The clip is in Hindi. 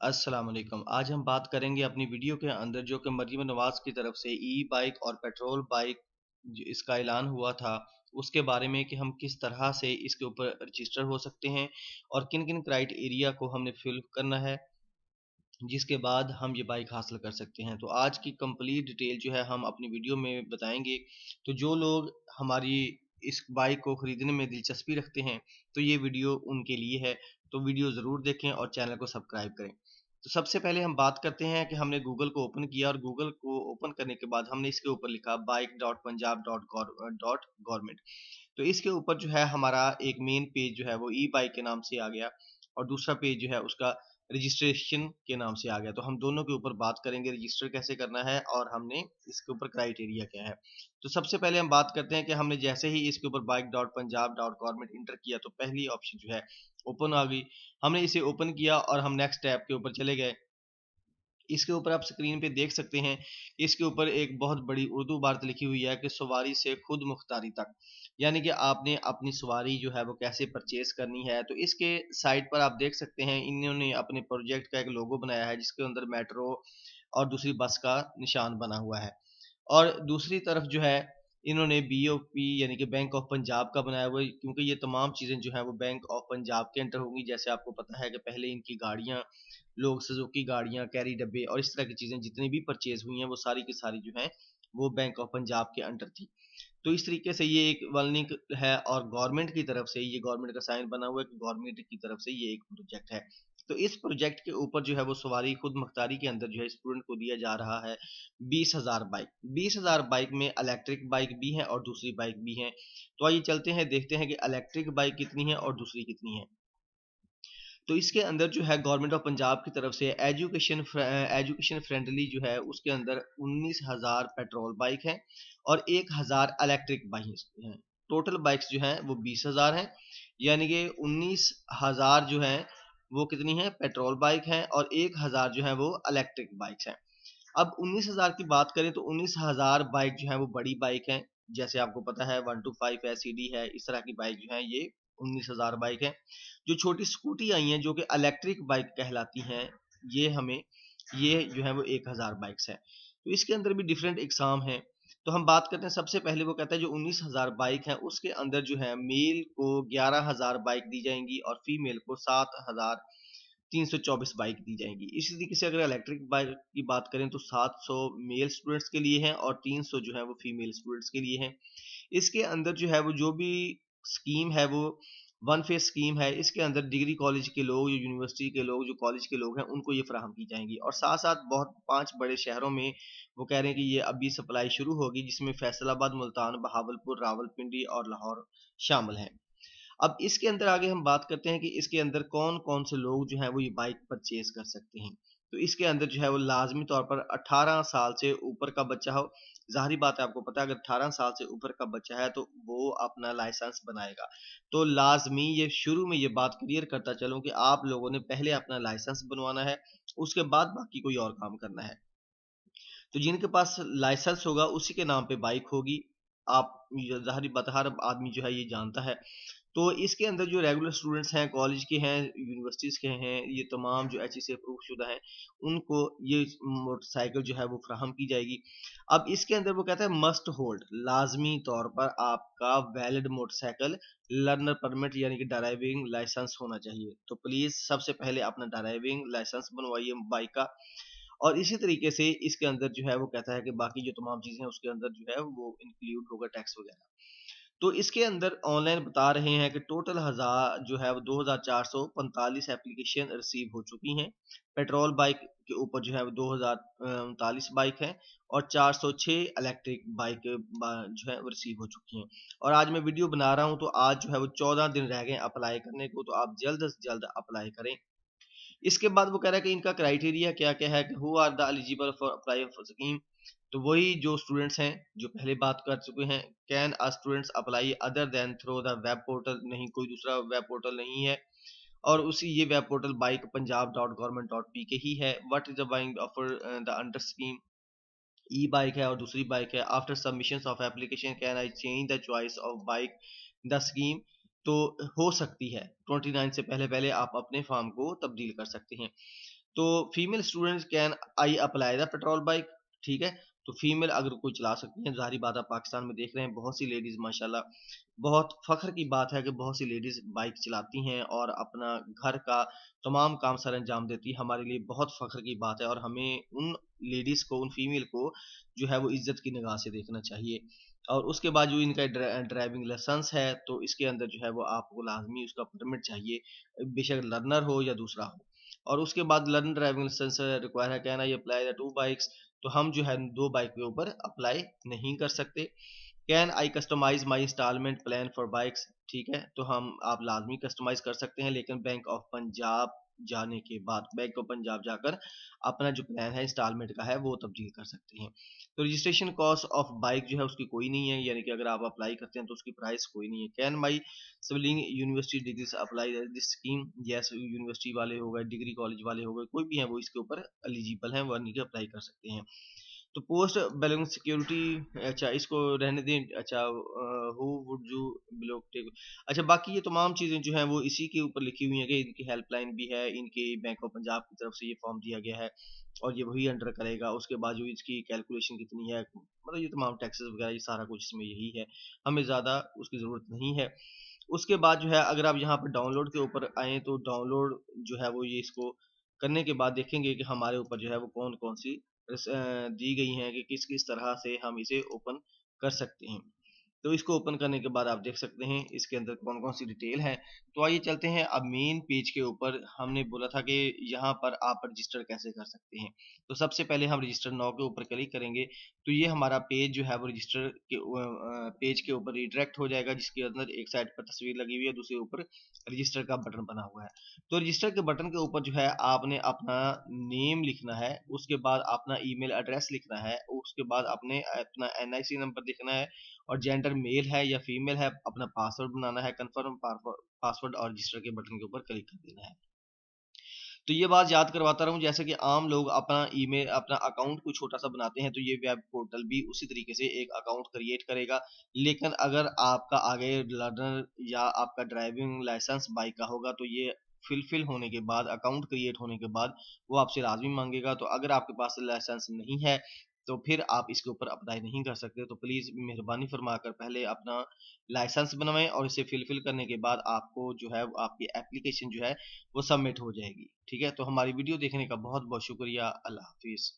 अस्सलाम वालेकुम। आज हम बात करेंगे अपनी वीडियो के अंदर जो कि मरीम नवाज की तरफ से ई बाइक और पेट्रोल बाइक इसका ऐलान हुआ था उसके बारे में कि हम किस तरह से इसके ऊपर रजिस्टर हो सकते हैं और किन किन क्राइटेरिया को हमने फिल करना है जिसके बाद हम ये बाइक हासिल कर सकते हैं। तो आज की कंप्लीट डिटेल जो है हम अपनी वीडियो में बताएंगे। तो जो लोग हमारी इस बाइक को ख़रीदने में दिलचस्पी रखते हैं तो ये वीडियो उनके लिए है। तो वीडियो ज़रूर देखें और चैनल को सब्सक्राइब करें। तो सबसे पहले हम बात करते हैं कि हमने गूगल को ओपन किया और गूगल को ओपन करने के बाद हमने इसके ऊपर लिखा bike.punjab.gov.gov। तो इसके ऊपर जो है हमारा एक मेन पेज जो है वो ई बाइक के नाम से आ गया और दूसरा पेज जो है उसका रजिस्ट्रेशन के नाम से आ गया। तो हम दोनों के ऊपर बात करेंगे रजिस्टर कैसे करना है और हमने इसके ऊपर क्राइटेरिया क्या है। तो सबसे पहले हम बात करते हैं कि हमने जैसे ही इसके ऊपर bike.punjab.gov इंटर किया तो पहली ऑप्शन जो है ओपन आ गई। हमने इसे ओपन किया और हम नेक्स्ट टैब के ऊपर चले गए। इसके ऊपर आप स्क्रीन पे देख सकते हैं, इसके ऊपर एक बहुत बड़ी उर्दू इबारत लिखी हुई है कि सवारी से खुद मुख्तारी तक, यानी कि आपने अपनी सवारी जो है वो कैसे परचेज करनी है। तो इसके साइट पर आप देख सकते हैं इन्होंने अपने प्रोजेक्ट का एक लोगो बनाया है जिसके अंदर मेट्रो और दूसरी बस का निशान बना हुआ है और दूसरी तरफ जो है इन्होंने बीओपी यानी कि बैंक ऑफ पंजाब का बनाया हुआ है, क्योंकि ये तमाम चीज़ें जो है वो बैंक ऑफ पंजाब के अंडर होंगी। जैसे आपको पता है कि पहले इनकी गाड़ियाँ लोग सुजुकी गाड़ियाँ, कैरी डब्बे और इस तरह की चीज़ें जितनी भी परचेज़ हुई हैं वो सारी की सारी जो हैं वो बैंक ऑफ पंजाब के अंडर थी। तो इस तरीके से ये एक वर्निंग है और गवर्नमेंट की तरफ से ये गवर्नमेंट का साइन बना हुआ है कि गवर्नमेंट की तरफ से ये एक प्रोजेक्ट है। तो इस प्रोजेक्ट के ऊपर जो है वो सवारी खुद मुख्तारी के अंदर जो है स्टूडेंट को दिया जा रहा है 20,000 बाइक। 20,000 बाइक में इलेक्ट्रिक बाइक भी हैं और दूसरी बाइक भी हैं। तो आइए चलते हैं देखते हैं कि इलेक्ट्रिक बाइक कितनी है और दूसरी कितनी है। तो इसके अंदर जो है गवर्नमेंट ऑफ पंजाब की तरफ से एजुकेशन फ्रेंडली जो है उसके अंदर 19,000 पेट्रोल बाइक हैं और 1,000 इलेक्ट्रिक बाइक हैं। टोटल बाइक्स जो हैं वो 20,000 हैं, यानी कि 19,000 जो हैं वो कितनी हैं पेट्रोल बाइक हैं और 1,000 जो है वो इलेक्ट्रिक बाइक्स हैं। अब 19,000 की बात करें तो 19,000 बाइक जो है वो बड़ी बाइक हैं। जैसे आपको पता है 125 है, सीडी है, इस तरह की बाइक जो है ये 19,000 बाइक है। जो छोटी स्कूटी आई हैं जो कि इलेक्ट्रिक बाइक कहलाती हैं, ये जो है वो 1,000 बाइक्स है। तो इसके अंदर भी डिफरेंट इकसाम हैं। तो हम बात करते हैं सबसे पहले वो कहता है जो 19,000 बाइक है उसके अंदर जो है मेल को 11,000 बाइक दी जाएंगी और फीमेल को 7,324 बाइक दी जाएंगी। इसी तरीके से अगर इलेक्ट्रिक बाइक की बात करें तो 700 मेल स्टूडेंट्स के लिए हैं और 300 जो है वो फीमेल स्टूडेंट्स के लिए हैं। इसके अंदर जो है वो जो भी स्कीम है वो वन फेज स्कीम है। इसके अंदर डिग्री कॉलेज के लोग, जो यूनिवर्सिटी के लोग, जो कॉलेज के लोग हैं उनको ये फराहम की जाएंगी और साथ साथ बहुत 5 बड़े शहरों में वो कह रहे हैं कि ये अभी सप्लाई शुरू होगी, जिसमें फैसलाबाद, मुल्तान, बहावलपुर, रावलपिंडी और लाहौर शामिल हैं। अब इसके अंदर आगे हम बात करते हैं कि इसके अंदर कौन-कौन से लोग जो हैं वो ये बाइक परचेज़ कर सकते हैं। तो इसके अंदर जो है वो लाज़मी तौर पर 18 साल से ऊपर का बच्चा हो। ज़ाहिर बात है आपको पता है अगर 18 साल से ऊपर का बच्चा है तो वो अपना लाइसेंस बनाएगा। तो लाज़मी ये शुरू में ये बात क्लियर करता चलूँ कि आप लोगों ने पहले अपना लाइसेंस बनवाना है, उसके बाद बाकी कोई और काम करना है। तो जिनके पास लाइसेंस होगा उसी के नाम पे बाइक होगी। आप ज़ाहिर बात है हर आदमी जो है ये जानता है। तो इसके अंदर जो रेगुलर स्टूडेंट्स हैं, कॉलेज के हैं, यूनिवर्सिटीज़ के हैं, ये तमाम जो एचईसी अप्रूव शुदा हैं, उनको ये मोटरसाइकिल जो है वो फ़राहम की जाएगी। अब इसके अंदर वो कहता है मस्ट होल्ड, लाज़मी तौर पर आपका वैलिड मोटरसाइकिल लर्नर परमिट यानी कि ड्राइविंग लाइसेंस होना चाहिए। तो प्लीज़ सबसे पहले अपना ड्राइविंग लाइसेंस बनवाइए बाइक का और इसी तरीके से इसके अंदर जो है वो कहता है कि बाकी जो तमाम चीज़ें हैं उसके अंदर जो है वो इंक्लूड होगा टैक्स वगैरह। तो इसके अंदर ऑनलाइन बता रहे हैं कि टोटल जो है वो 2,445 एप्लीकेशन रिसीव हो चुकी हैं। पेट्रोल बाइक के ऊपर जो है वो 2,039 बाइक है और 406 इलेक्ट्रिक बाइक जो है वो रिसीव हो चुकी हैं। और आज मैं वीडियो बना रहा हूँ तो आज जो है वो 14 दिन रह गए अप्लाई करने को, तो आप जल्द से जल्द अप्लाई करें। इसके बाद वो कह रहा है कि इनका क्राइटेरिया क्या-क्या है कि who are the eligible for apply for scheme. तो वही जो स्टूडेंट्स हैं जो पहले बात कर चुके हैं, can a students apply other than through the web portal, नहीं कोई दूसरा वेब पोर्टल नहीं है और उसी ये web portal bike Punjab dot government dot P के ही है। What is the buying offer the under scheme, E bike है और दूसरी बाइक है। After submission of application can I change the choice of bike the scheme. तो हो सकती है 29 से पहले पहले आप अपने फॉर्म को तब्दील कर सकते हैं। तो female students can I apply the petrol bike, ठीक है। तो फीमेल अगर कोई चला सकती है, जाहिर बात है पाकिस्तान में देख रहे हैं बहुत सी लेडीज माशाल्लाह, बहुत फख्र की बात है कि बहुत सी लेडीज बाइक चलाती हैं और अपना घर का तमाम काम सर अंजाम देती है। हमारे लिए बहुत फख्र की बात है और हमें उन लेडीज को, उन फीमेल को जो है वो इज्जत की निगाह से देखना चाहिए। और उसके बाद जो इनका ड्राइविंग लाइसेंस है, तो इसके अंदर जो है वो आपको लाजमी उसका परमिट चाहिए, बेशक लर्नर हो या दूसरा हो। और उसके बाद लर्न ड्राइविंग लाइसेंस रिक्वायर है, can I apply the 2 bikes, तो हम जो है 2 बाइक के ऊपर अप्लाई नहीं कर सकते। Can I customise my instalment plan for bikes, ठीक है, तो हम आप लाजमी कस्टमाइज कर सकते हैं, लेकिन बैंक ऑफ पंजाब जाने के बाद, बैंक ऑफ पंजाब जाकर अपना जो प्लान है इंस्टॉलमेंट का है वो तब्दील कर सकते हैं। तो रजिस्ट्रेशन कॉस्ट ऑफ बाइक जो है उसकी कोई नहीं है, यानी कि अगर आप अप्लाई करते हैं तो उसकी प्राइस कोई नहीं है। Can my sibling university degrees apply this scheme, yes, university वाले हो गए, डिग्री कॉलेज वाले हो गए, कोई भी है वो इसके ऊपर एलिजिबल है, वो अप्लाई कर सकते हैं। तो पोस्ट बैलेंस सिक्योरिटी, अच्छा इसको रहने दें। अच्छा, who would you belong to, अच्छा बाकी ये तमाम चीज़ें जो हैं वो इसी के ऊपर लिखी हुई हैं कि इनकी हेल्पलाइन भी है, इनके बैंक ऑफ पंजाब की तरफ से ये फॉर्म दिया गया है और ये वही अंडर करेगा। उसके बाद जो इसकी कैलकुलेशन कितनी है, मतलब ये तमाम टैक्सेस वगैरह ये सारा कुछ इसमें यही है, हमें ज़्यादा उसकी ज़रूरत नहीं है। उसके बाद जो है अगर आप यहाँ पर डाउनलोड के ऊपर आएँ तो डाउनलोड जो है वो ये इसको करने के बाद देखेंगे कि हमारे ऊपर जो है वो कौन-कौन सी दी गई हैं कि किस-किस तरह से हम इसे ओपन कर सकते हैं। तो इसको ओपन करने के बाद आप देख सकते हैं इसके अंदर कौन-कौन सी डिटेल है। तो आइए चलते हैं अब मेन पेज के ऊपर। हमने बोला था कि यहाँ पर आप रजिस्टर कैसे कर सकते हैं। तो सबसे पहले हम रजिस्टर नाउ के ऊपर क्लिक करेंगे, तो ये हमारा पेज जो है वो रजिस्टर के पेज के ऊपर रिडायरेक्ट हो जाएगा, जिसके अंदर एक साइड पर तस्वीर लगी हुई है, दूसरे ऊपर रजिस्टर का बटन बना हुआ है। तो रजिस्टर के बटन के ऊपर जो है आपने अपना नेम लिखना है, उसके बाद अपना ईमेल एड्रेस लिखना है, उसके बाद आपने अपना एनआईसी नंबर लिखना है और जेंडर मेल है या फीमेल है, अपना पासवर्ड बनाना है, कंफर्म पासवर्ड और रजिस्टर के बटन के ऊपर क्लिक कर देना है। तो ये बात याद करवाता रहूं, जैसे कि आम लोग अपना ईमेल, अपना अकाउंट कोई छोटा सा बनाते हैं, तो ये वेब पोर्टल भी उसी तरीके से एक अकाउंट क्रिएट करेगा। लेकिन अगर आपका आगे लर्नर या आपका ड्राइविंग लाइसेंस बाइक का होगा, तो ये फिल होने के बाद, अकाउंट क्रिएट होने के बाद वो आपसे लाजमी मांगेगा। तो अगर आपके पास लाइसेंस नहीं है तो फिर आप इसके ऊपर अप्लाई नहीं कर सकते। तो प्लीज़ मेहरबानी फरमा कर पहले अपना लाइसेंस बनवाएं और इसे फिल करने के बाद आपको जो है आपकी एप्लीकेशन जो है वो सबमिट हो जाएगी। ठीक है, तो हमारी वीडियो देखने का बहुत बहुत शुक्रिया। अल्लाह हाफिज़।